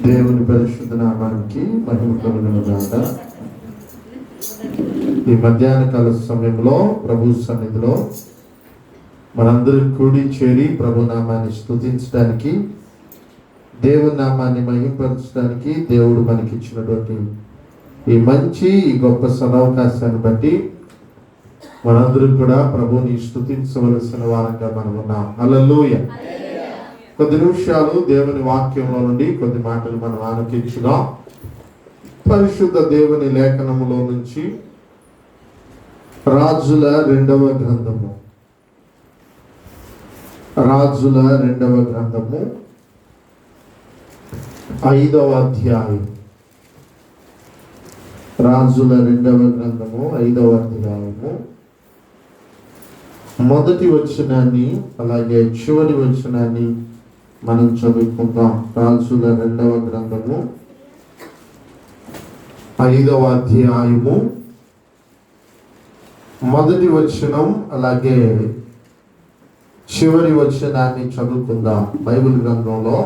దేవుని పరిశుద్ధ నామానికి మహిమ కలుగునుగాక. ఈ మధ్యాహ్న కాల సమయంలో ప్రభు సన్నిధిలో మనందరం కూడి చేరి ప్రభు నామాన్ని స్తుతించడానికి, దేవుని నామాన్ని మహిమపరచడానికి దేవుడు మనకి ఇచ్చినటువంటి ఈ గొప్ప సదవకాశాన్ని బట్టి మనందరం కూడా ప్రభుని స్తుతించవలసిన వారంగా మనం ఉన్నాం. హల్లెలూయా. కొద్ది నిమిషాలు దేవుని వాక్యంలో నుండి కొద్ది మాటలు మనం ఆలకించుదాం. పరిశుద్ధ దేవుని లేఖనములో నుంచి రాజుల రెండవ గ్రంథము 5వ అధ్యాయం. రాజుల 2వ గ్రంథము 5వ అధ్యాయము మొదటి వచనాన్ని అలాగే చివరి వచనాన్ని మనం చదువుకుందాం. రాజుల 2వ గ్రంథము 5వ అధ్యాయము మొదటి వచనం అలాగే చివరి వచనాన్ని చదువుకుందాం. బైబిల్ గ్రంథంలో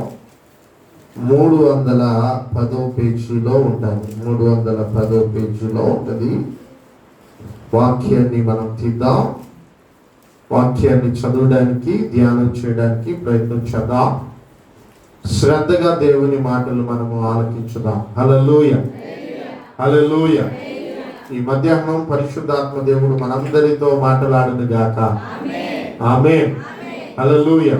310వ పేజీలో ఉంటాయి. 310వ పేజీలో ఉంటుంది. వాక్యాన్ని మనం తీద్దాం. వాక్యాన్ని చదవడానికి, ధ్యానం చేయడానికి ప్రయత్నం చేద్దాం. శ్రద్ధగా దేవుని మాటలు మనము ఆలకించుదాం. హల్లెలూయా, హల్లెలూయా. ఈ మధ్యాహ్నం పరిశుద్ధాత్మ దేవుడు మనందరితో మాట్లాడును గాక. ఆమేన్. హల్లెలూయా.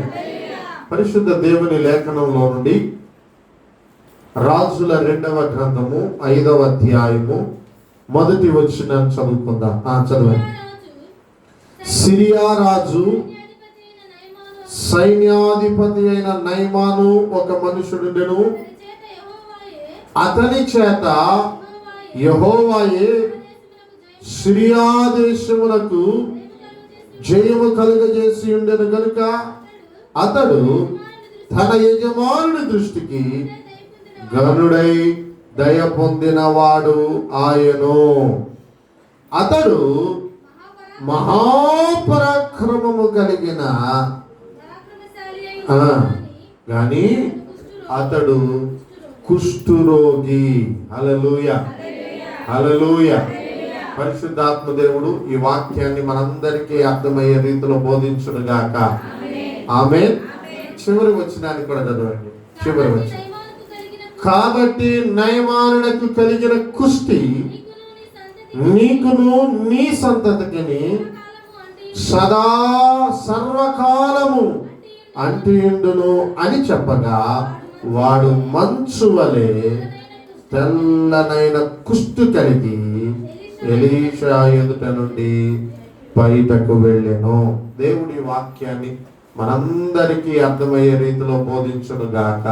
పరిశుద్ధ దేవుని లేఖనంలో నుండి రాజుల 2వ గ్రంథము 5వ అధ్యాయము మొదటి వచనాన్ని చదువుకుందాం. చదవండి. సిరియా రాజు సైన్యాధిపతి అయిన నయమాను ఒక మనుషుడుండెను. అతని చేత యెహోవాయే సిరియా దేశములకు జయము కలుగజేసి ఉండెను గనుక అతడు తన యజమానుని దృష్టికి గనుడై దయ పొందినవాడు ఆయను. అతడు మహాపరాక్రమము కలిగిన గాని అతడు కుష్ఠురోగి. హల్లెలూయా, హల్లెలూయా. పరిశుద్ధాత్మ దేవుడు ఈ వాక్యాన్ని మనందరికీ అర్థమయ్యే రీతిలో బోధించును గాక. ఆమేన్. చివరి వచనాన్ని కూడా చదవండి. చివరి వచనం. కాబట్టి నయమానునకు కలిగిన కుష్టి నీకును నీ సంతతికిని సదా సర్వకాలము అంటియుండును అని చెప్పగా వాడు మంచు వలె తెల్లనైన కుష్టు కలిగి ఎలీషా ఎదుట నుండి బయటకు వెళ్ళెను. దేవుడి వాక్యాన్ని మనందరికీ అర్థమయ్యే రీతిలో బోధించును గాక.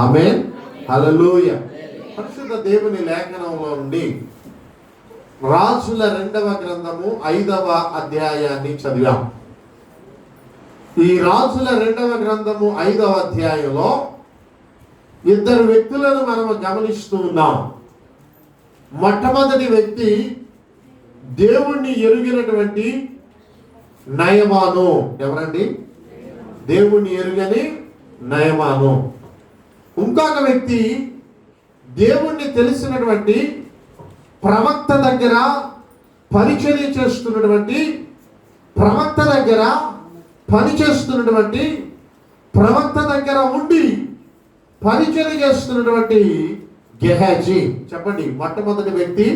ఆమేన్. హల్లెలూయా. పరిశుద్ధ దేవుని లేఖనంలో నుండి రాజుల 2వ గ్రంథము 5వ అధ్యాయాన్ని చదివాం. ఈ రాజుల 2వ గ్రంథము 5వ అధ్యాయంలో ఇద్దరు వ్యక్తులను మనం గమనిస్తూ ఉన్నాం. మొట్టమొదటి వ్యక్తి దేవుణ్ణి ఎరుగినటువంటి నయమాను. ఎవరండి? దేవుణ్ణి ఎరుగని నయమాను. ఇంకొక వ్యక్తి దేవుణ్ణి తెలిసినటువంటి ప్రవక్త దగ్గర పరిచర్య చేస్తున్నటువంటి ప్రవక్త దగ్గర ఉండి పరిచర్య చేస్తున్నటువంటి గెహాజీ. చెప్పండి. మొట్టమొదటి వ్యక్తి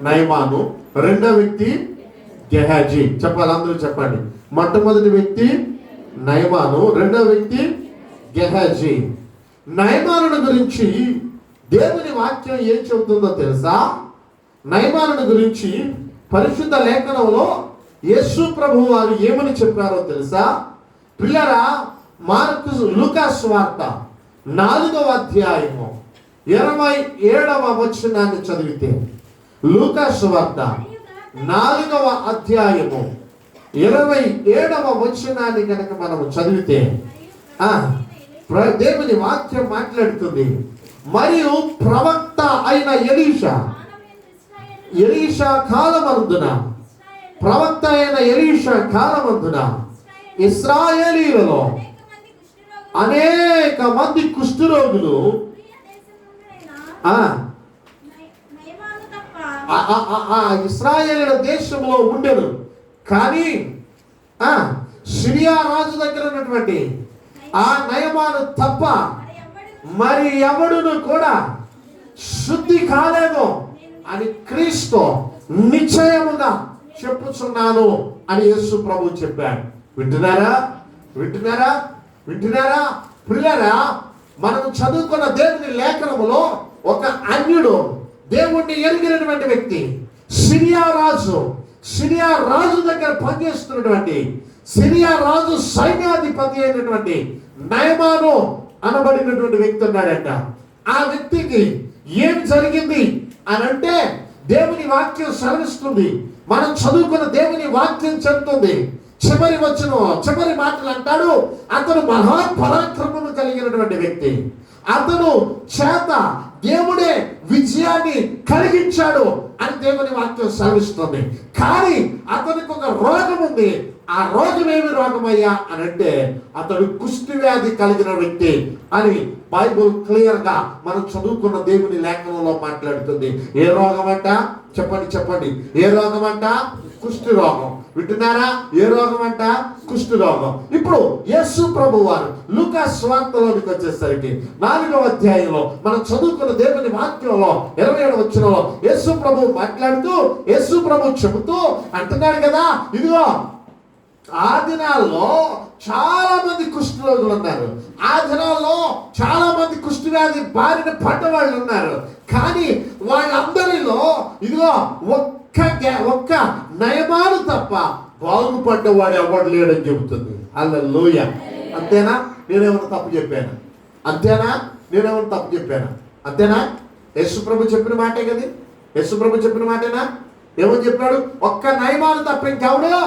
నయమాను, రెండో వ్యక్తి గెహాజీ. చెప్పాలి, అందరూ చెప్పండి. మొట్టమొదటి వ్యక్తి నయమాను, రెండో వ్యక్తి గెహాజీ. నయమాను గురించి దేవుని వాక్యం ఏం చెబుతుందో తెలుసా? నయమాను గురించి పరిశుద్ధ లేఖనంలో యేసు ప్రభువు వారు ఏమని చెప్పారో తెలుసా? పిల్లరా, లూకా సువార్త 4వ అధ్యాయము 27వ వచనాన్ని చదివితే, లూకా సువార్త 4వ అధ్యాయము 27వ వచనాన్ని కనుక మనము చదివితే దేవుని వాక్యం మాట్లాడుతుంది. మరియు ప్రవక్త అయిన ఎలీషా కాలమందున, ప్రవక్త అయిన ఎలీషా కాలమందున ఇశ్రాయేలీలలో అనేక మంది కుష్ఠరోగులు ఇశ్రాయేలీల దేశంలో ఉండెను. కానీ సిరియా రాజు దగ్గర ఉన్నటువంటి ఆ నయమాను తప్ప మరి ఎవడును కూడా శుద్ధి కాలేదు అని క్రీస్తు నిశ్చయముగా చెప్పుచున్నాను అని యేసు ప్రభు చెప్పాడు. వింటున్నారా? వింటున్నారా? వింటున్నారా? ప్రియులారా, మనం చదువుకున్న దేవుని లేఖనములో ఒక అన్యుడు, దేవుణ్ణి ఎరిగినటువంటి వ్యక్తి, సిరియా రాజు దగ్గర పనిచేస్తున్నటువంటి, సిరియా రాజు సైన్యాధిపతి అయినటువంటి నయమాను అనబడినటువంటి వ్యక్తి ఉన్నాడంట. ఆ వ్యక్తికి ఏం జరిగింది అని అంటే దేవుని వాక్యం సెలవిస్తుంది. మనం చదువుకున్న దేవుని వాక్యం చెప్తుంది. చివరి మాటలు అంటాడు, అతను మహాపరాక్రమము కలిగినటువంటి వ్యక్తి, అతను చేత దేవుడే విజయాన్ని కలిగించాడు అని దేవుని వాక్యం సెలవిస్తుంది. కానీ అతనికి ఒక రోగం ఉంది. ఆ రోగం ఏమి రోగమయ్యా అని అంటే అతడు కుష్టి వ్యాధి కలిగిన వ్యక్తి అని బైబుల్ క్లియర్ గా మనం చదువుకున్న దేవుని లేఖనంలో మాట్లాడుతుంది. ఏ రోగం అంట? చెప్పండి. ఏ రోగం అంట? కుష్టి రోగం. వింటున్నారా? ఏ రోగం అంట? కుష్టి రోగం. ఇప్పుడు యేసు ప్రభు వారు లూకా సువార్తలోనికి వచ్చేసరికి 4వ అధ్యాయంలో మనం చదువుకున్న దేవుని వాక్యంలో 27వ వచనంలో యేసు ప్రభు మాట్లాడుతూ, యేసు ప్రభు చెబుతూ అంటున్నాడు కదా, ఇదిగో ఆ దినాల్లో చాలా మంది కుష్ఠరోగులు ఉన్నారు. ఆ దినాల్లో చాలా మంది కుష్టి వ్యాధి బారిన పడ్డ వాళ్ళు ఉన్నారు. కానీ వాళ్ళందరిలో ఇదిగో ఒక్క నయమాను తప్ప బాగుపడ్డవాడు ఎవడు లేడని చెబుతుంది. హల్లెలూయ. అంతేనా? నేనేమన్నా తప్పు చెప్పాను? అంతేనా? యేసు ప్రభు చెప్పిన మాటే కదా. యేసు ప్రభు చెప్పిన మాటేనా? ఏమని చెప్పాడు? ఒక్క నయమాను తప్ప ఇంకెవడో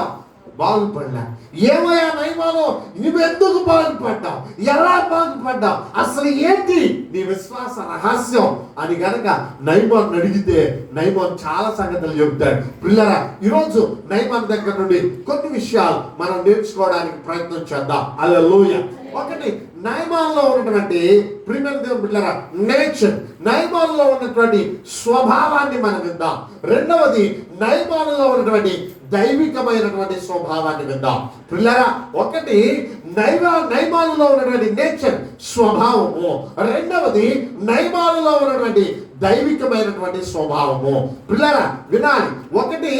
బాగుపడ్డా. ఏమయ్యా నయమాను, నువ్వెందుకు బాగుపడ్డావు? ఎలా బాగుపడ్డావు? అసలు ఏంటి నీ విశ్వాస రహస్యం అని గనక నయమాను అడిగితే నయమాను చాలా సంగతులు చెబుతాడు. పిల్లరా, ఈరోజు నయమాను దగ్గర నుండి కొన్ని విషయాలు మనం నేర్చుకోవడానికి ప్రయత్నం చేద్దాం. హల్లెలూయా. ఒకటి, నయమానులో ఉన్నటువంటి ప్రియమైన దేవుని బిడ్డలారా నేచర్, నయమానులో ఉన్నటువంటి స్వభావాన్ని మనం విందాం. రెండవది, నయమానులో ఉన్నటువంటి దైవికమైనటువంటి స్వభావాన్ని విందాం. పిల్లరా, ఒకటి నయమానులో ఉన్నటువంటి నేచర్, స్వభావము. రెండవది నయమానులో ఉన్నటువంటి దైవికమైనటువంటి స్వభావము. పిల్లరా వినాలి. ఒకటి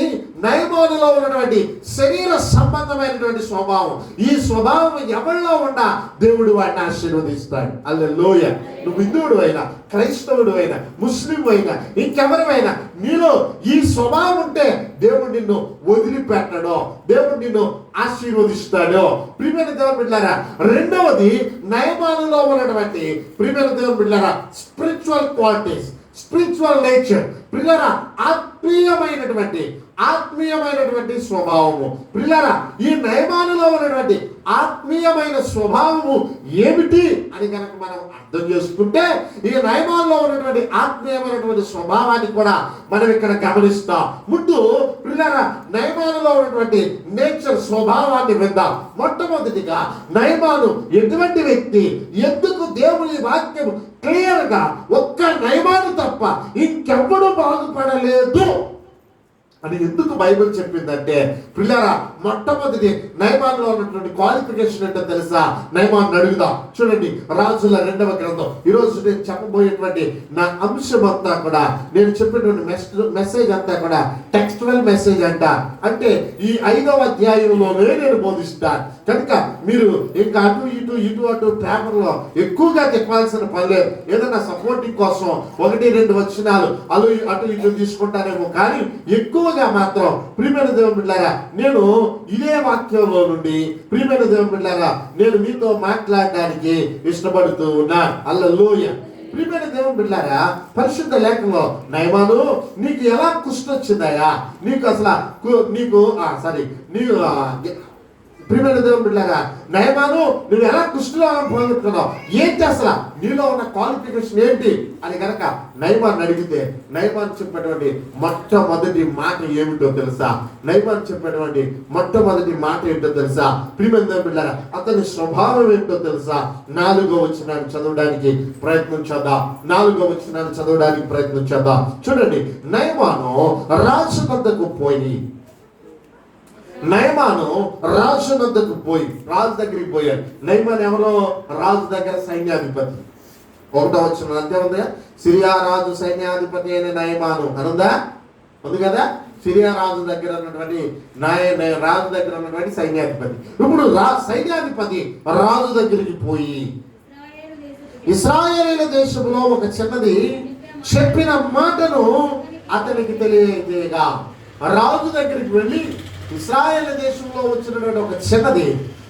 నయమానులో ఉన్నటువంటి శరీర సంబంధమైనటువంటి స్వభావం. ఈ స్వభావం ఎవరిలో ఉన్నా దేవుడు వాడిని ఆశీర్వదిస్తాడు. హల్లెలూయా. నువ్వు హిందువుడు అయినా, క్రైస్తవుడు అయినా, ముస్లిం అయినా, ఇంకెవరైనా నీలో ఈ స్వభావం ఉంటే దేవుడు నిన్ను వదిలిపెట్టడో, దేవుడు నిన్ను ఆశీర్వదిస్తాడో. ప్రియమైన దేవుని బిడ్డలారా, రెండవది నయమానులో ఉన్నటువంటి ప్రియమైన దేవుని బిడ్డలారా స్పిరిచువల్ క్వాలిటీస్, స్పిరిచువల్ నేచర్. పిల్లరా, ఆత్మీయమైనటువంటి స్వభావము. పిల్లరా, ఈ నయమానులో ఉన్నటువంటి ఆత్మీయమైన స్వభావము ఏమిటి అని కనుక మనం అర్థం చేసుకుంటే ఈ నయమానులో ఉన్నటువంటి ఆత్మీయమైనటువంటి స్వభావాన్ని కూడా మనం ఇక్కడ గమనిస్తాం. ముందు పిల్లరా, నయమానులో ఉన్నటువంటి నేచర్ స్వభావాన్ని విందాం. మొట్టమొదటిగా నయమాను ఎటువంటి వ్యక్తి? ఎందుకు దేవుని వాక్యం క్లియర్ గా ఒక్క నయమాను తప్ప ఇంకెవ్వడు బాగుపడలేదు అని ఎందుకు బైబిల్ చెప్పిందంటే, పిల్లరా, మొట్టమొదటి నయమానులో ఉన్నటువంటి క్వాలిఫికేషన్ ఏంటో తెలుసా? నయమాను అడుగుదాం. చూడండి, రాజుల 2వ గ్రంథం. ఈరోజు నేను చెప్పబోయేటువంటి నా అంశం అంతా కూడా, నేను చెప్పినటువంటి మెసేజ్ అంతా కూడా టెక్స్టువల్ మెసేజ్ అంట. అంటే ఈ 5వ అధ్యాయంలోనే నేను బోధిస్తాను కనుక మీరు ఇంకా ఇటు అటు పేపర్లో ఎక్కువగా తిప్పాల్సిన పని లేదు. ఏదైనా సపోర్టింగ్ కోసం 1-2 వచనాలు అటు ఇటు తీసుకుంటారేమో, కానీ ఎక్కువగా మాత్రం ప్రియమైన దేవుని బిడ్డలారా నేను ఇదే వాక్యంలో నుండి ప్రియమైన దేవుని బిడ్డలారా నేను మీతో మాట్లాడడానికి ఇష్టపడుతూ ఉన్నాను. హల్లెలూయా. ప్రియమైన దేవుని బిడ్డలారా, పరిశుద్ధ లేఖంలో నయమాను నీకు ఎలా కుష్టు వచ్చిందయ్యా, నీకు అసలు నీకు ప్రియమైన దేవుని బిడ్డలారా, నయమాను నువ్వు ఎలా కుష్టులో పోగొట్టుకున్నావు, ఏంటి అసలు నీలో ఉన్న క్వాలిఫికేషన్ ఏంటి అని కనుక నయమాన్ అడిగితే నయమాన్ చెప్పేటువంటి మొట్టమొదటి మాట ఏమిటో తెలుసా? నయమాన్ చెప్పేటువంటి మొట్టమొదటి మాట ఏంటో తెలుసా? ప్రియమైన దేవుని బిడ్డలారా, అతని స్వభావం ఏంటో తెలుసా? 4వ వచనాన్ని చదవడానికి ప్రయత్నం చేద్దాం. 4వ వచనాన్ని చదవడానికి ప్రయత్నం చేద్దాం. చూడండి, నయమాను రాజు వద్దకు పోయి, నయమాను రాజు వద్దకు పోయి, రాజు దగ్గరికి పోయాడు. నయమాన్ ఎవరో రాజు దగ్గర సైన్యాధిపతి. 1వ వచనం అంతే ఉంది. సిరియా రాజు సైన్యాధిపతి అయిన నయమాను అనుందా? ఉంది కదా. సిరియా రాజు దగ్గర ఉన్నటువంటి రాజు దగ్గర ఉన్నటువంటి సైన్యాధిపతి. ఇప్పుడు సైన్యాధిపతి రాజు దగ్గరికి పోయి, ఇశ్రాయేలీయుల దేశంలో ఒక చిన్నది చెప్పిన మాటను అతనికి తెలియజేయగా, రాజు దగ్గరికి వెళ్ళి ఇశ్రాయేల్ దేశంలో వచ్చినటువంటి ఒక చిన్నది,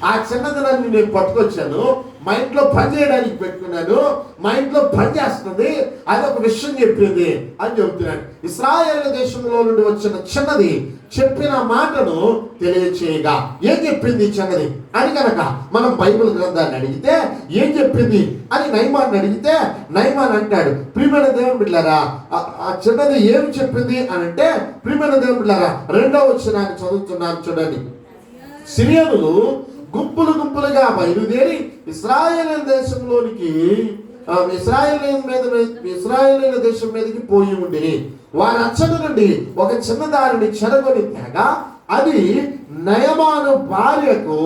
ఆ చిన్నది నన్ను నేను పట్టుకొచ్చాను, మా ఇంట్లో పని చేయడానికి పెట్టుకున్నాను, మా ఇంట్లో పని చేస్తుంది, అదొక విషయం చెప్పింది అని చెబుతున్నాడు. ఇశ్రాయేల్ దేశంలో నుండి వచ్చిన చిన్నది చెప్పిన మాటను తెలియచేయగా, ఏం చెప్పింది చిన్నది అని కనుక మనం బైబిల్ గ్రంథాన్ని అడిగితే ఏం చెప్పింది అని నయమాన్ అడిగితే నయమాన్ అంటాడు, ప్రియమైన దేవుని బిడ్డలారా, ఆ చిన్నది ఏమి చెప్పింది అని అంటే, ప్రియమైన దేవుని బిడ్డలారా 2వ వచనాన్ని చదువుతున్నాను చూడండి. సిరియనులు గుంపులు గుంపులుగా బయలుదేరి ఇశ్రాయేలు దేశంలోనికి ఇశ్రాయేలీయుల దేశం మీదకి పోయి ఉండి, వారి అచ్చటి నుండి ఒక చిన్న దారిని చెరగొని తేగా, అది నయమాను భార్యకు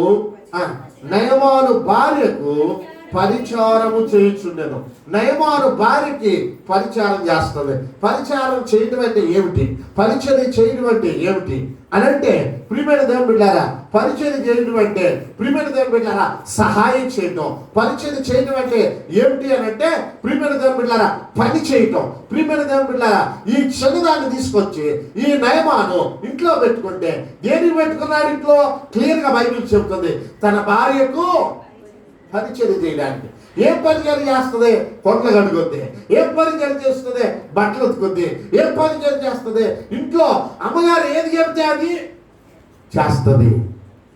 పరిచారము చేయుచుండెను. నయమాను భార్యకి పరిచారం చేస్తుంది. పరిచారం చేయడం అంటే ఏమిటి? పరిచర్య చేయడం అంటే ఏమిటి అని అంటే, ప్రియమైన దేవుని బిడ్డలారా, పరిచర్య చేయడం అంటే, ప్రియమైన దేవుని బిడ్డలారా, సహాయం చేయటం. పరిచర్య చేయడం అంటే ఏమిటి అని అంటే, ప్రియమైన దేవుని బిడ్డలారా, పని చేయటం. ప్రియమైన దేవుని బిడ్డలారా, ఈ చిన్నదాన్ని తీసుకొచ్చి ఈ నయమాను ఇంట్లో పెట్టుకుంటే, దేనికి పెట్టుకున్నాడు ఇంట్లో? క్లియర్గా బైబిల్ చెబుతుంది, తన భార్యకు పరిచర్య చేయడానికి. ఏం పరిచర్య చేస్తుంది? పొట్ల కడుగుద్ది. ఏం పరిచర్య చేస్తుంది? బట్టలు ఉతుకుద్ది. ఏం పరిచర్య చేస్తుంది? ఇంట్లో అమ్మగారు ఏది చెబితే అది చేస్తుంది.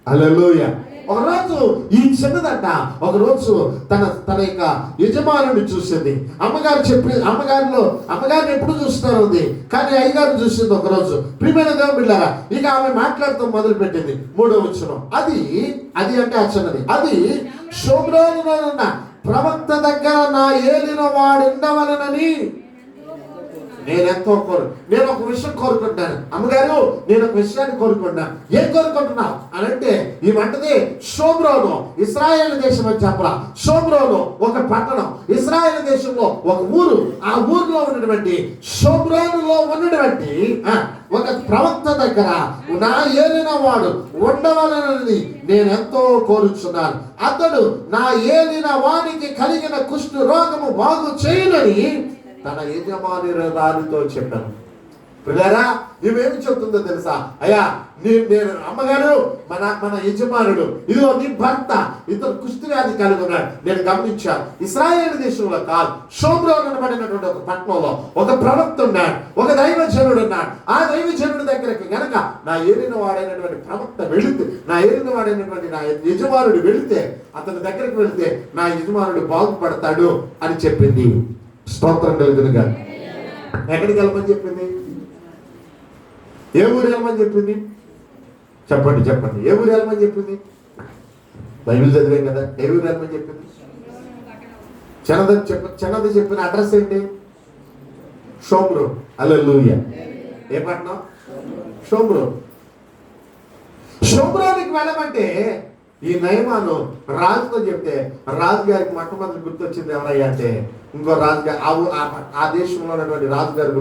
హల్లెలూయా. ఒకరోజు ఈ చిన్నదంట ఒకరోజు తన యొక్క యజమానుని చూసింది. అమ్మగారిని ఎప్పుడు చూస్తూనే ఉంది, కానీ అయ్యగారిని చూసింది ఒకరోజు. ప్రియమైన దేవుని బిడ్డలారా, ఇక ఆమె మాట్లాడుతూ మొదలు పెట్టింది. 3వ వచనం, అది అంటే ఆ చిన్నది, అది షోమ్రోనులో ఉన్న ప్రవక్త దగ్గర నా ఏలిన వాడు ఉండవలనని నేను ఒక విషయం కోరుకుంటాను. అమ్మగారు, నేను ఒక విషయాన్ని కోరుకుంటున్నాను. ఏం కోరుకుంటున్నావు అని అంటే, ఈ వంటది షోమ్రోను, ఇశ్రాయేల్ దేశం అని చెప్పరా. షోమ్రోను ఒక పట్టణం, ఇశ్రాయేల్ దేశంలో ఒక ఊరు. ఆ ఊరిలో ఉన్నటువంటి షోమ్రోనులో ఉన్నటువంటి ఒక ప్రవక్త దగ్గర నా ఏలిన వాడు ఉండవలనని నేనెంతో కోరుచున్నాను. అతడు నా ఏలిన వానికి కలిగిన కుష్టు రోగము బాగు చేయనని తన యజమాని దానితో చెప్పాను. పిల్లరా, నువ్వేమి చెప్తుందో తెలుసా? అయ్యా, నేను అమ్మగారు, మన యజమానుడు, ఇదిగో నీ భర్త ఇతను కుష్టు వ్యాధి కలిగి ఉన్నాడు. నేను గమనించాను. ఇశ్రాయేలు దేశంలో కాదు, షోమ్రోను అనబడినటువంటి ఒక పట్టణంలో ఒక ప్రవక్త ఉన్నాడు, ఒక దైవజనుడు ఉన్నాడు. ఆ దైవజనుడి దగ్గరికి గనక నా ఏలిన వాడైనటువంటి ప్రవక్త వెళితే, నా ఏలిన వాడైనటువంటి నా యజమానుడు వెళితే, అతని దగ్గరికి వెళితే నా యజమానుడు బాగుపడతాడు అని చెప్పింది. స్తోత్రం కలుగునుగా. ఎక్కడికి వెళ్ళమని చెప్పింది? ఏ ఊరు వెళ్ళమని చెప్పింది? చెప్పండి. ఏ ఊరు వెళ్ళమని చెప్పింది? బైబిల్ చదివాం కదా. ఏ ఊరు వెళ్ళమని చెప్పింది? చిన్నది చెప్పిన అడ్రస్ ఏంటి? షోమ్రోను. హల్లెలూయా. ఏ పట్టణం? షోమ్రోను. షోమ్రోనుకి వెళ్ళమంటే ఈ నయమాను రాజుతో చెప్తే, రాజుగారికి మొట్టమొదటి గుర్తొచ్చింది ఎవరయ్యా అంటే, ఇంకో రాజుగారు, ఆ దేశంలో ఉన్నటువంటి రాజుగారు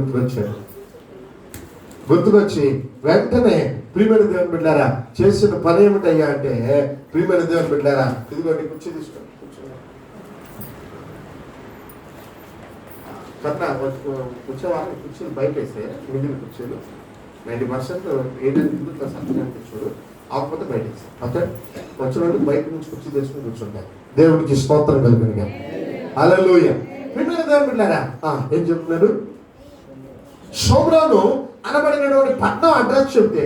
గుర్తుకొచ్చి వెంటనే, ప్రియమైన దేవుని బిడ్డలారా, చేసిన పని ఏమిటయ్యా అంటే, ప్రియమైన దేవుని బిడ్డలారా, ఇదిగోండి కుర్చీ తీసుకోండి. కూర్చోవాలి. కుర్చీలు బయట వేస్తే మిగిలిన కుర్చీలు 90% కూర్చోడు, ఆకపోతే బయట ఓకే. వచ్చిన వాళ్ళు బయట నుంచి కుర్చీ తెచ్చుకుని కూర్చుంటారు. దేవుడికి స్తోత్రం కలుగునుగా. హల్లెలూయా. ప్రియమైన దేవుని బిడ్డలారా, ఏం చెప్తున్నారు? షోమ్రోను అనబడినటువంటి పట్నం అడ్రస్ చెప్తే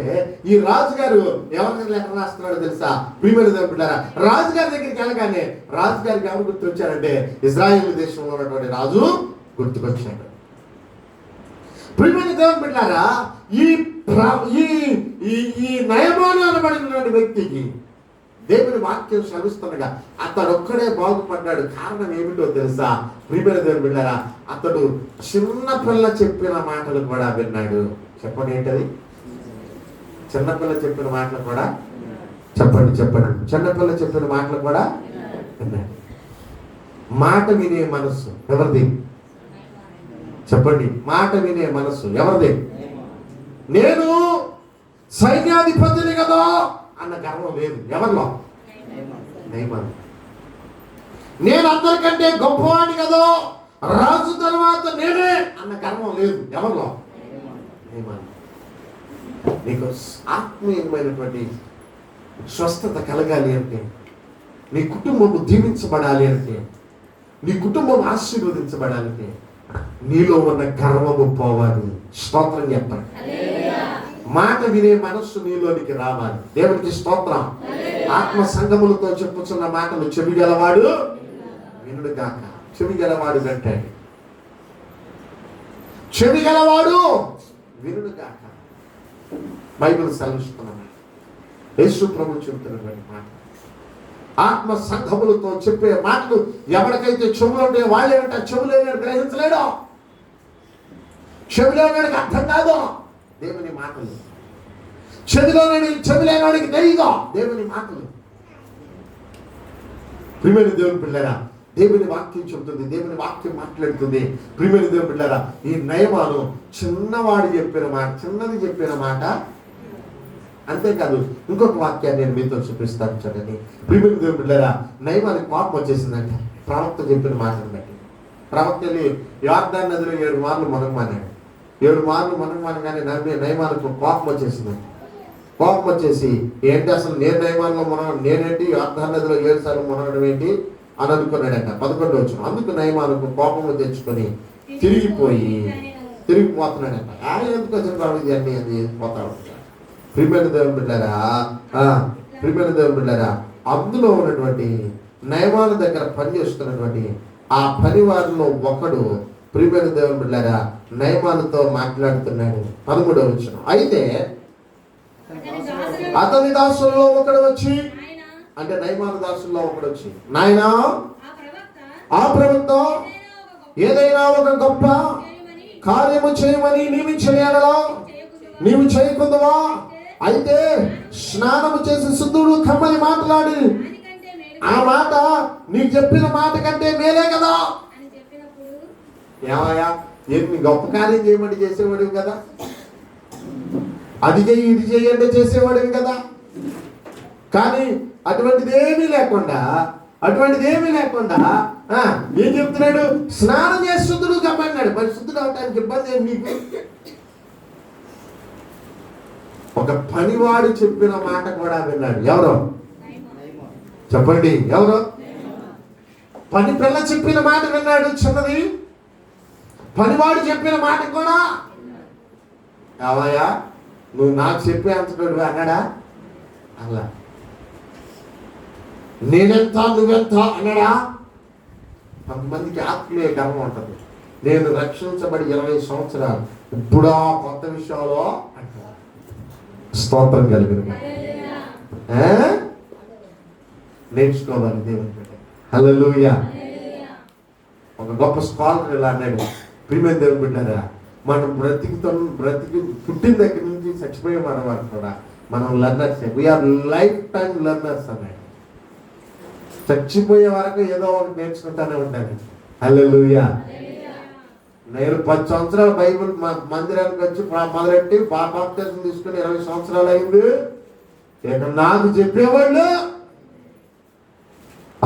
ఈ రాజుగారు ఎవరికి లెటర్ రాస్తున్నాడో తెలుసా? ప్రియమైన దేవుని బిడ్డలారా, రాజుగారి దగ్గరికి వెళ్ళగానే రాజుగారికి ఎవరు గుర్తొచ్చారంటే ఇజ్రాయేల్ దేశంలో ఉన్నటువంటి రాజు గుర్తుకొచ్చాడు. ప్రియమైన దేవుని బిడ్డలారా, ఈ నయమాను అనబడినటువంటి వ్యక్తికి దేవుని వాక్యం చదువుతుండగా అతడు ఒక్కడే బాగుపడ్డాడు. కారణం ఏమిటో తెలుసా? ప్రియమైన దేవుని బిడ్డలారా, అతడు చిన్నపిల్ల చెప్పిన మాటలు కూడా విన్నాడు. చెప్పండి, ఏంటది? చిన్నపిల్ల చెప్పిన మాటలు కూడా చెప్పండి. చిన్నపిల్ల చెప్పిన మాటలు కూడా విన్నాడు. మాట వినే మనస్సు ఎవరిది? చెప్పండి, మాట వినే మనస్సు ఎవరిది? నేను సైన్యాధిపతిని కదా అన్న గర్వం లేదు ఎవరిలో? నయమాను. నేను అందరికంటే గొప్పవాడిని కదా, రాజు తర్వాత నేనే అన్న గర్వం లేదు ఎవరిలో? నయమాను. నీకు ఆత్మీయమైనటువంటి స్వస్థత కలగాలి అంటే, నీ కుటుంబం దీవించబడాలి అంటే, నీ కుటుంబం ఆశీర్వదించబడాలంటే నీలో ఉన్న గర్వము పోవాలి. స్తోత్రం చెప్పండి. మాట వినే మనస్సు నీలోనికి రావాలి. దేవునికి స్తోత్రం. ఆత్మ సంగములతో చెప్పుచున్న మాటలు చెవి గలవాడు వినుడు గాక. చెవి గలవాడు వింటాడు, చెవి గలవాడు వినుడు గాక. బైబిల్ సెలవిస్తున్నాడు. యేసు ప్రభు చెబుతున్నటువంటి మాట, ఆత్మ సంఘములతో చెప్పే మాటలు ఎవరికైతే చెవులు ఉంటే వాళ్ళేమంటే చెవులేనాడు గ్రహించలేడు, చెవిలేనాడికి అర్థం కాదు దేవుని మాటలు. చెవిలేనాడికి తెలియదు దేవుని మాటలు. ప్రియమైన దేవుని పిల్లరా, దేవుని వాక్యం చెబుతుంది, దేవుని వాక్యం మాట్లాడుతుంది. ప్రియమైన దేవుని పిల్లరా, ఈ నయమాను చిన్నవాడు చెప్పిన మాట, చిన్నది చెప్పిన మాట. అంతేకాదు, ఇంకొక వాక్యాన్ని నేను మీతో చూపిస్తాను చూడండి. ప్రియమైన దేవుని పిల్లరా, నయమానికి కోపం వచ్చేసిందంట ప్రవక్త చెప్పిన మాటను బట్టి. ప్రవక్త వెళ్ళి యోర్దాను నదిలో 7 మార్లు మునగమన్నాడు. 7 మార్లు మునగమనగానే నయమానికి కోపం వచ్చేసిందంట. కోపం వచ్చేసి ఏంటి అసలు నేను నయమాన్లో నేనేంటి యోర్దాను నదిలో 7 సార్లు మునగడం ఏంటి అని అనుకున్నాడంట. 11వ వచనం. అందుకు నయమానుకు కోపము తెచ్చుకొని తిరిగిపోతున్నాడంట. ఆయన ఎందుకు వచ్చిన ప్రవృత్తి అన్ని అది పోతా ఉంటాడు. ప్రియమైన దేవుని బిడ్డలారా, అందులో ఉన్నటువంటి నయమాను దగ్గర పనిచేస్తున్నటువంటి ఆ పని వారిలో ఒకడు ప్రియమైన దేవుని బిడ్డలారా నయమానుతో మాట్లాడుతున్నాడు. 13వ వచనం. అయితే అతని దాసుల్లో ఒకడు వచ్చి, అంటే నయమాను దాసుల్లో ఒకడు వచ్చి, నాయనా ఆ ప్రవక్త ఏదైనా ఒక గొప్ప కార్యము చేయమని నీవు చేయకుందువా? అయితే స్నానము చేసి శుద్ధుడు కమ్మని మాట్లాడి ఆ మాట నీకు చెప్పిన మాట కంటే మేలే కదా. ఏమయ్యా, ఏమి గొప్ప కార్యం చేయమంటే చేసేవాడివి కదా, అది చెయ్యి ఇది చెయ్యి అంటే చేసేవాడివి కదా. కానీ అటువంటిది ఏమీ లేకుండా ఏం చెప్తున్నాడు? స్నానం చేసి శుద్ధుడు కమ్మన్నాడు. మరి శుద్ధుడు అవటానికి ఇబ్బంది ఏమి నీకు? ఒక పనివాడు చెప్పిన మాట కూడా విన్నాడు. ఎవరో చెప్పండి, ఎవరో? పని పిల్ల చెప్పిన మాట విన్నాడు, చిన్నది. పనివాడు చెప్పిన మాట కూడా, అవయ్యా నువ్వు నాకు చెప్పే అంతడు అన్నాడా? అలా నేనెంత నువ్వెంత అన్నాడా? కొంతమందికి ఆత్మీయ గర్వం ఉంటుంది. నేను రక్షించబడి 20 సంవత్సరాలు, ఇప్పుడా కొత్త విషయంలో అంటారు. స్తోత్రం కలిగిన నేర్చుకోవాలి దేవుని బిడ్డ. హల్లెలూయా. ఒక గొప్ప స్కాలర్ ఇలా అన్నాడు, ప్రియమైన దేవుని బిడ్డారా, మనం బ్రతికి పుట్టిన దగ్గర నుంచి చచ్చిపోయే మనం కూడా మనం learners, we are lifetime learners అన్నాడు. చచ్చిపోయే వరకు ఏదో ఒకటి నేర్చుకుంటానే ఉంటాను. హల్లెలూయా. నేను 10 సంవత్సరాలు బైబిల్ మందిరానికి వచ్చి మొదలెట్టి బాప్తిజం తీసుకుని 20 సంవత్సరాలు అయింది. ఇక నాకు చెప్పేవాళ్ళు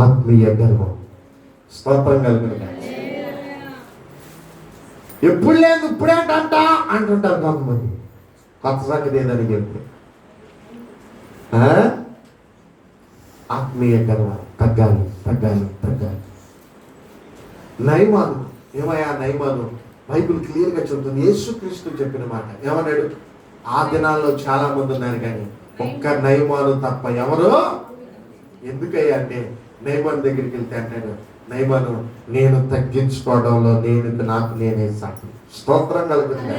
ఆత్మీయ గర్వం. స్తోత్రం కలిగిన ఎప్పుడు లేదు ఇప్పుడేంటంట అంటుంటారు కొంతమంది. కొత్త సంగతి ఏదని చెప్తే ఆత్మీయ గర్వం తగ్గాలి. నయమాను ఏమయ్యా నయమాను? బైబిల్ క్లియర్గా చెబుతుంది, యేసుక్రీస్తు చెప్పిన మాట ఏమన్నాడు? ఆ దినాల్లో చాలా మంది ఉన్నారు కానీ ఒక్క నయమాను తప్ప ఎవరు. ఎందుకయ్యా అంటే నయమాను దగ్గరికి వెళ్తే అంటాడు, నయమాను నేను తగ్గించుకోవడంలో నాకు నేనే సాటి. స్తోత్రం కలుగుతుంది.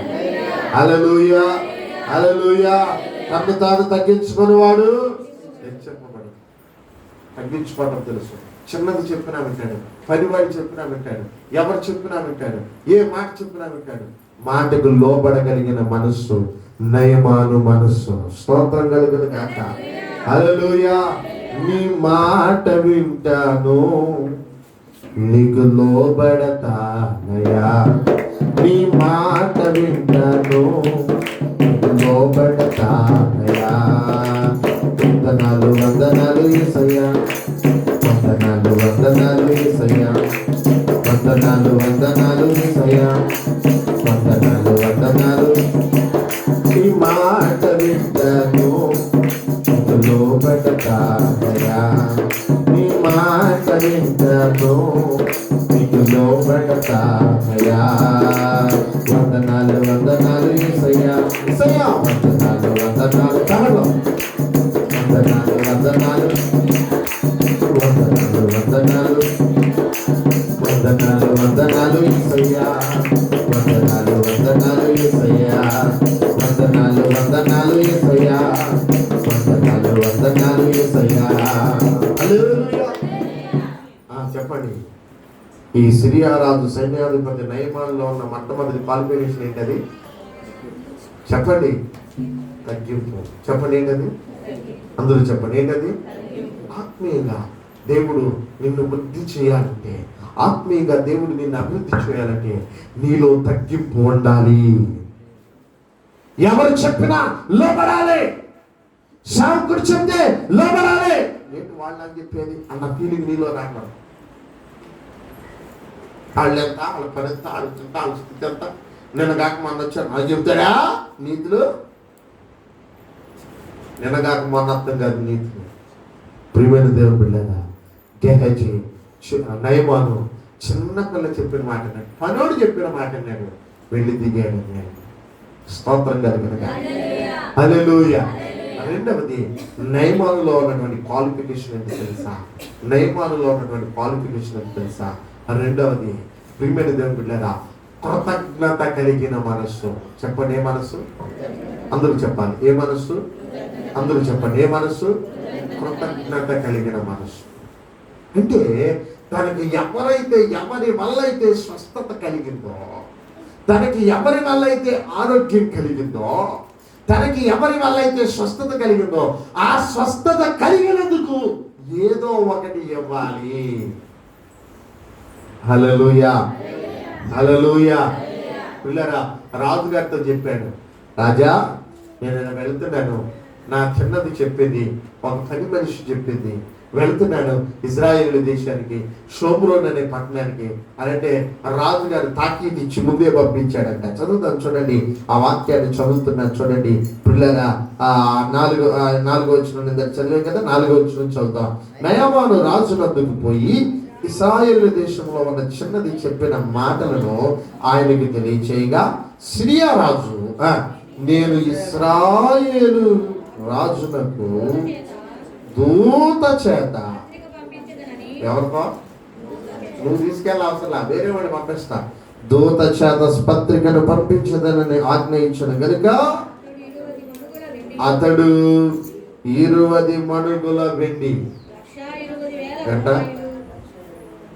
హల్లెలూయా, హల్లెలూయా. తను తాను తగ్గించుకుని వాడు హెచ్చింపబడు. తగ్గించుకోవడం తెలుసు. చిన్నది చెప్పినా వింటాడు, పనివాడు చెప్పినా వింటాడు, ఎవరు చెప్పినా వింటాడు, ఏ మాట చెప్పినా వింటాడు. మాటకు లోబడగలిగిన మనస్సు నయమాను మనస్సు. స్తోత్రం కలుగును కాక. హల్లెలూయా. నీ మాట వింటాను, నీకు లోబడతానయ్యా. నీ మాట వింటాను, నీకు లోబడతానయ్యా. వందనాలు వందనాలు యేసయ్యా, వందనాలు వందనాలు యేసయ్యా, వందనాలు వందనాలు యేసయ్యా, వందనాలు వందనాలు. నీ మాట వింటాను, నీకు లోబడతానయ్యా. నీ మాట వింటాను, నీకు లోబడతానయ్యా. వందనాలు వందనాలు యేసయ్యా, యేసయ్యా. వందనాలు వందనాలు కారణం. వందనాలు వందనాలు, వందనాలు వందనాలు, వందనాలు వందనాలు యేసయ్యా, వందనాలు వందనాలు యేసయ్యా, వందనాలు వందనాలు యేసయ్యా, వందనాలు వందనాలు యేసయ్యా. హల్లెలూయా. చెప్పండి, ఈ సిరియా రాజు సైన్యాధిపతి నయమానులో ఉన్న మొట్టమొదటి క్వాలిఫికేషన్ ఏంటది? చెప్పండి. తగ్గింపు. చెప్పండి ఏంటది? అందరూ చెప్పండి ఏంటది? ఆత్మీయంగా దేవుడు నిన్ను వృద్ధి చేయాలంటే, ఆత్మీయంగా దేవుడు నిన్ను అభివృద్ధి చేయాలంటే నీలో తగ్గింపు ఉండాలి. ఎవరు చెప్పినా లోబడాలి. సేవకుడు చెప్తే లోబడాలి. ఏంటి వాళ్ళని చెప్పేది అన్న ఫీలింగ్ నీలో రాకూడదు. వాళ్ళెంత, వాళ్ళ పని ఎంత, ఆడుతుంట, వాళ్ళ స్థితి ఎంత. నిన్నగాక మొన్న వచ్చారు నాకు చెబుతాడా నీతులు? నిన్నగాక మొన్న అర్థం కాదు నీతులు. ప్రియమైన దేవుని బిడ్డలారా, గెహజీ నయమాను చిన్నపిల్ల చెప్పిన మాట అన్నాడు, పనోడు చెప్పిన మాట అన్నాడు, వెళ్ళి దిగాడు అన్నాడు. స్తోత్రం కలుగునుగా. హల్లెలూయా. రెండవది, నయమానులో ఉన్నటువంటి క్వాలిఫికేషన్ ఏంటో తెలుసా? నయమానులో ఉన్నటువంటి క్వాలిఫికేషన్ ఏంటో తెలుసా? రెండవది, ప్రియమైన దేవుని బిడ్డలారా, కృతజ్ఞత కలిగిన మనస్సు. చెప్పండి ఏ మనస్సు? అందరూ చెప్పాలి. ఏ మనస్సు? అందరూ చెప్పండి ఏ మనస్సు? కృతజ్ఞత కలిగిన మనస్సు. అంటే తనకి ఎవరి వల్ల అయితే స్వస్థత కలిగిందో, తనకి ఎవరి వల్ల అయితే ఆరోగ్యం కలిగిందో, తనకి ఎవరి వల్ల అయితే స్వస్థత కలిగిందో, ఆ స్వస్థత కలిగినందుకు ఏదో ఒకటి ఇవ్వాలి. హల్లెలూయా, హల్లెలూయా. పిల్లరా, రాజుగారితో చెప్పాడు, రాజా నేను వెళ్తున్నాను, నా చిన్నది చెప్పింది, ఒక పని మనిషి చెప్పింది, వెళ్తున్నాను ఇజ్రాయేలు దేశానికి, షోమ్రోన్ అనే పట్టణానికి. అంటే రాజుగారు తాకీదు ఇచ్చి ముందే పంపించాడంట. చదువుతాను చూడండి, ఆ వాక్యాన్ని చదువుతున్నాను చూడండి పిల్లరా. 4వ వచనం చదివాం కదా, 4వ వచనం చదువుతాం. నయమాను రాజునందుకు పోయి ఇశ్రాయేలు దేశంలో ఉన్న చిన్నది చెప్పిన మాటలను ఆయనకి తెలియచేయగా, సిరియా రాజు నేను ఇశ్రాయేలు రాజునకు దూత చేత, ఎవరికో నువ్వు తీసుకెళ్ళ అవసరం, వేరే వాడు పంపిస్తా, దూత చేత పత్రికను పంపించదనని ఆజ్ఞయించను గనుక అతడు 20 మణుగుల వెండి,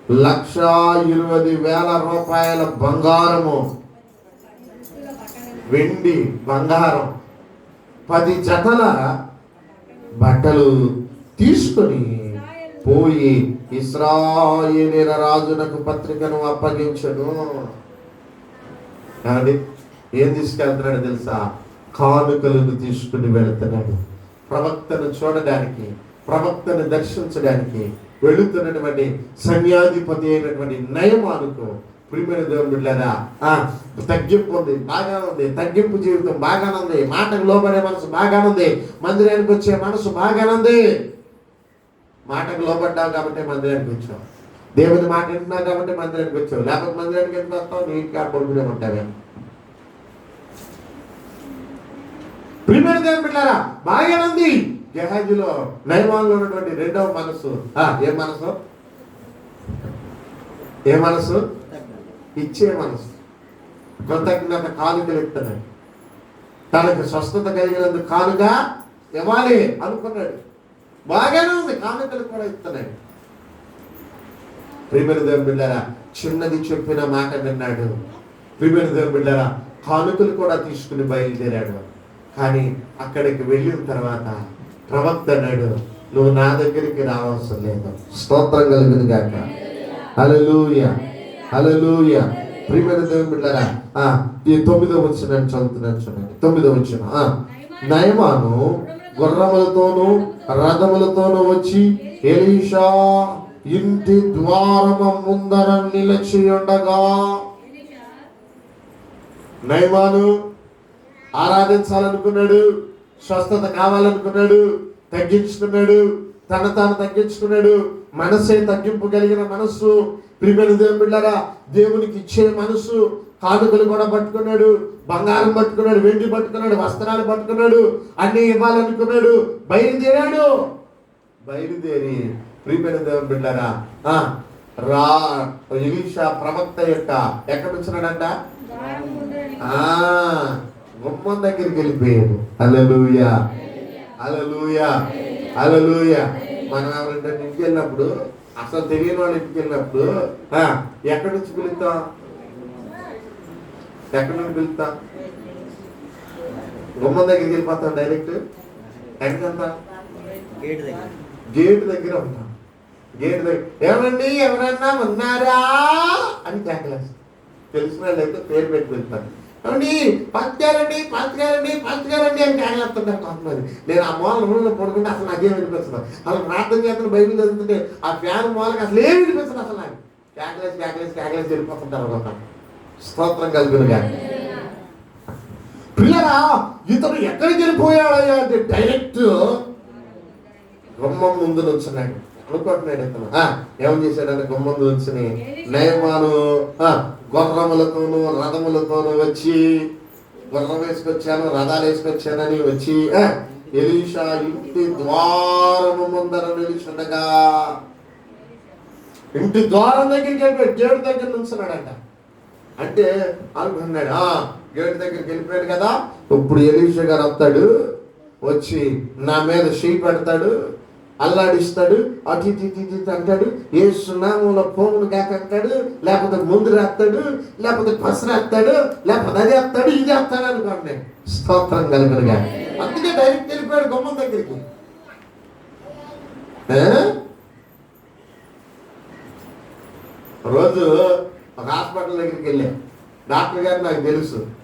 1,20,000 రూపాయల బంగారము, వెండి బంగారం, 10 జతల బట్టలు తీసుకొని పోయి ఇశ్రాయేలీయుల రాజునకు పత్రికను అప్పగించను. కాబట్టి ఏం తీసుకెళ్తున్నాడు తెలుసా? కానుకలను తీసుకుని వెళుతున్నాడు. ప్రవక్తను చూడడానికి, ప్రవక్తను దర్శించడానికి వెళుతున్నటువంటి సైన్యాధిపతి అయినటువంటి నయమానుకు, ప్రియమైన దేవుని బిడ్డలారా, తగ్గింపు ఉంది, బాగానే ఉంది. తగ్గింపు జీవితం బాగానే ఉంది. మాటకు లోబడే మనసు బాగానే ఉంది. మందిరానికి వచ్చే మనసు బాగానే ఉంది. మాటకు లోబడ్డావు కాబట్టి మందిరానికి వచ్చావు. దేవుని మాట వింటున్నావు కాబట్టి మందిరానికి వచ్చావు, లేకపోతే మందిరానికి ఎందుకు వస్తావు? నీ ఇంటికి పడుకునే ఉంటావే. ప్రియమైన దేవుని బిడ్డలారా, బాగా ఉంది గెహాజీలో నయమాన్లో ఉన్నటువంటి రెండవ మనసు. ఏ మనసు? ఏ మనసు? ఇచ్చే మనసు. కృతజ్ఞత కానుకలు ఇస్తున్నాడు. తనకు స్వస్థత కలిగినందుకు కానుక ఇవ్వాలి అనుకున్నాడు. బాగానే ఉంది, కానుకలు కూడా ఇస్తున్నాడు. ప్రియమైన దేవుని బిడ్డలారా, చిన్నది చెప్పిన మాట విన్నాడు. ప్రియమైన దేవుని బిడ్డలారా, కానుకలు కూడా తీసుకుని బయలుదేరాడు. కానీ అక్కడికి వెళ్ళిన తర్వాత ప్రవక్త అన్నాడు, నువ్వు నా దగ్గరికి రావాల్సిన లేదు. స్తోత్రం కలుగును గాక. హల్లెలూయా, హల్లెలూయా. ప్రియమైన దేవుని బిడ్డలారా, ఈ 9వ వచనాన్ని చదువుతున్నాను చూడండి. 9వ వచనం. నయమాను గుర్రములతోనూ రథములతోనూ వచ్చి ఎలీషా ఇంటి ద్వారము ముందర నిలిచి ఉండగా, నయమాను ఆరాధించాలనుకున్నాడు, స్వస్థత కావాలనుకున్నాడు, తగ్గించుకున్నాడు, తాను తగ్గించుకున్నాడు. మనసే తగ్గింపు కలిగిన మనస్సు. ప్రియమైన దేవుని బిడ్డలారా, దేవునికి ఇచ్చే మనసు. కానుకలు కూడా పట్టుకున్నాడు, బంగారం పట్టుకున్నాడు, వెండి పట్టుకున్నాడు, వస్త్రాలు పట్టుకున్నాడు, అన్ని ఇవ్వాలనుకున్నాడు. బయలుదేరి ప్రియమైన దేవుని బిడ్డలారా, ఎలీషా ప్రవక్త యొక్క ఎక్కడ వచ్చినాడంట? గుమ్మం దగ్గరికి వెళ్ళిపోయాడు. హల్లెలూయా, హల్లెలూయా, హల్లెలూయా. మనం ఎవరంటే ఇంటికి వెళ్ళినప్పుడు, అసలు తెలియని వాళ్ళ ఇంటికి వెళ్ళినప్పుడు ఎక్కడి నుంచి పిలుస్తాం? ఎక్కడి నుంచి పిలుస్తాం? గుమ్మం దగ్గరికి వెళ్ళిపోతాం డైరెక్ట్. ఎక్కడికి వెళ్తాం? గేట్ దగ్గర ఉంటాం. గేట్ దగ్గర ఏమండి ఎవరన్నా ఉన్నారా అని కేకలేస్తాం. తెలిసిన వాళ్ళు అయితే పేరు పెట్టి వెళ్తారు. ఏమండి పంచగారండి పంచగారండి పంచగారండి అని కేకలేస్తుంటారు కొంతమంది. నేను ఆ మూలలో పడుకుంటే అసలు నాకేం వినిపిస్తుంది. అసలు ప్రార్థన చేస్తున్న బైబిల్ చదువుతుంటే ఆ ఫ్యాన్ మూలకి అసలు ఏమి వినిపిస్తుంది. అసలు నాకు కేకలేసి వెళ్ళిపోతుంటారు ఒక. స్తోత్రం కలుగునుగా. పిల్లరా, ఇతను ఎక్కడికి వెళ్ళిపోయాడయ్యా అంటే డైరెక్ట్ గుమ్మం ముందు నుంచున్నాడు అనుకుంటున్నాడు. ఇతను ఏమని చేశాడంటే గుమ్మం ముందు నుంచుని నయమాను గుర్రములతోనూ రథములతోనూ వచ్చి, గుర్రం వేసుకొచ్చాను రథాలు వేసుకొచ్చానని వచ్చి ఎలీషా ఇంటి ద్వారము ముందర నిలిచుండగా, ఇంటి ద్వారం దగ్గరికి వెళ్ళిపోయాడు. గేటు దగ్గర నుంచున్నాడంట. అంటే అనుకున్నాడు, గేటు దగ్గరికి వెళ్ళిపోయాడు కదా, ఇప్పుడు ఎలీషా గారు వస్తాడు, వచ్చి నా మీద చేయి పెడతాడు, అల్లాడిస్తాడు, అటు ఇటు అంటాడు, ఏ సున్నాముల పోమును కాకంటాడు, లేకపోతే ముందు రాస్తాడు, లేకపోతే పసు రాస్తాడు, లేకపోతే అది వేస్తాడు, ఇది వేస్తాడు అనుకోండి. స్తోత్రం కలుగునుగా. అందుకే డైరెక్ట్ వెళ్ళిపోయాడు గుమ్మం దగ్గరికి. రోజు ఒక హాస్పిటల్ దగ్గరికి వెళ్ళా. డాక్టర్ గారు నాకు తెలుసు,